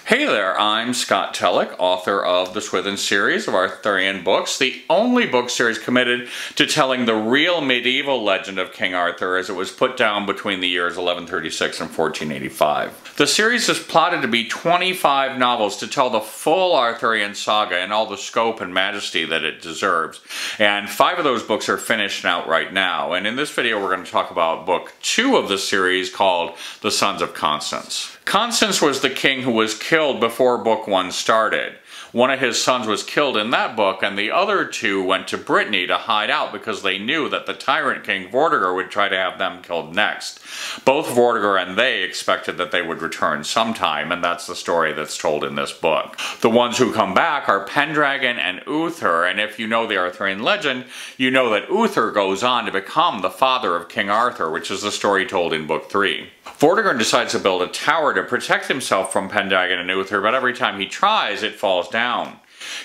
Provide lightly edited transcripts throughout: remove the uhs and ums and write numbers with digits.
Hey there, I'm Scott Telek, author of the Swithen series of Arthurian books, the only book series committed to telling the real medieval legend of King Arthur as it was put down between the years 1136 and 1485. The series is plotted to be 25 novels to tell the full Arthurian saga and all the scope and majesty that it deserves. And 5 of those books are finished out right now. And in this video we're going to talk about book 2 of the series called The Sons of Constance. Constance was the king who was killed before book 1 started. One of his sons was killed in that book, and the other 2 went to Brittany to hide out because they knew that the tyrant king Vortigern would try to have them killed next. Both Vortigern and they expected that they would return sometime, and that's the story that's told in this book. The ones who come back are Pendragon and Uther, and if you know the Arthurian legend, you know that Uther goes on to become the father of King Arthur, which is the story told in book 3. Vortigern decides to build a tower to protect himself from Pendragon and Uther, but every time he tries, it falls down.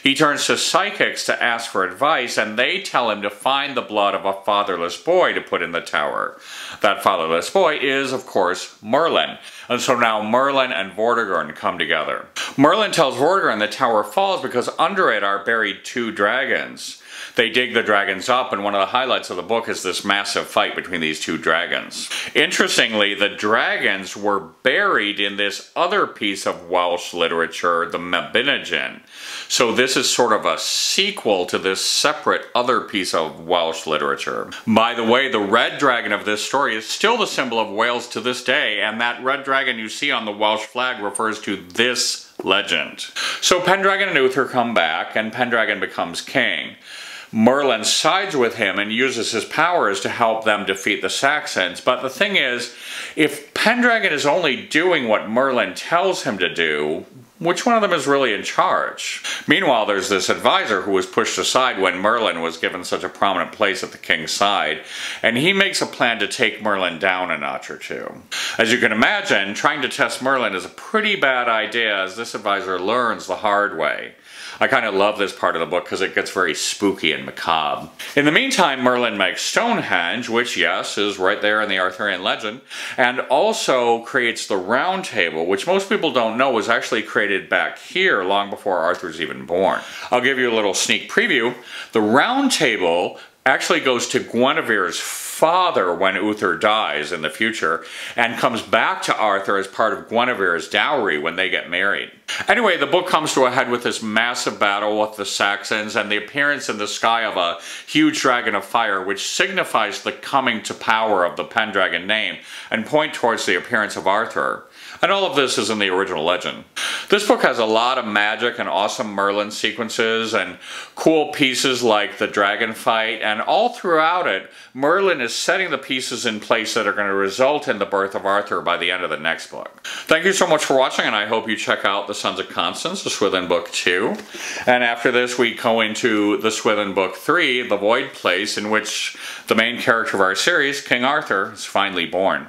He turns to psychics to ask for advice, and they tell him to find the blood of a fatherless boy to put in the tower. That fatherless boy is, of course, Merlin. And so now Merlin and Vortigern come together. Merlin tells Vortigern the tower falls because under it are buried 2 dragons. They dig the dragons up, and one of the highlights of the book is this massive fight between these 2 dragons. Interestingly, the dragons were buried in this other piece of Welsh literature, the Mabinogion. So this is sort of a sequel to this separate other piece of Welsh literature. By the way, the red dragon of this story is still the symbol of Wales to this day, and that red dragon you see on the Welsh flag refers to this legend. So Pendragon and Uther come back, and Pendragon becomes king. Merlin sides with him and uses his powers to help them defeat the Saxons. But the thing is, if Pendragon is only doing what Merlin tells him to do, which one of them is really in charge? Meanwhile, there's this advisor who was pushed aside when Merlin was given such a prominent place at the king's side, and he makes a plan to take Merlin down a notch or 2. As you can imagine, trying to test Merlin is a pretty bad idea, as this advisor learns the hard way. I kind of love this part of the book because it gets very spooky and macabre. In the meantime, Merlin makes Stonehenge, which, yes, is right there in the Arthurian legend, and also creates the Round Table, which most people don't know was actually created back here long before Arthur's even born. I'll give you a little sneak preview. The Round Table actually goes to Guinevere's father when Uther dies in the future, and comes back to Arthur as part of Guinevere's dowry when they get married. Anyway, the book comes to a head with this massive battle with the Saxons and the appearance in the sky of a huge dragon of fire, which signifies the coming to power of the Pendragon name and point towards the appearance of Arthur. And all of this is in the original legend. This book has a lot of magic and awesome Merlin sequences and cool pieces like the dragon fight, and all throughout it, Merlin is setting the pieces in place that are going to result in the birth of Arthur by the end of the next book. Thank you so much for watching, and I hope you check out The Sons of Constance, the Swithen book 2. And after this we go into the Swithen book 3, The Void Place, in which the main character of our series, King Arthur, is finally born.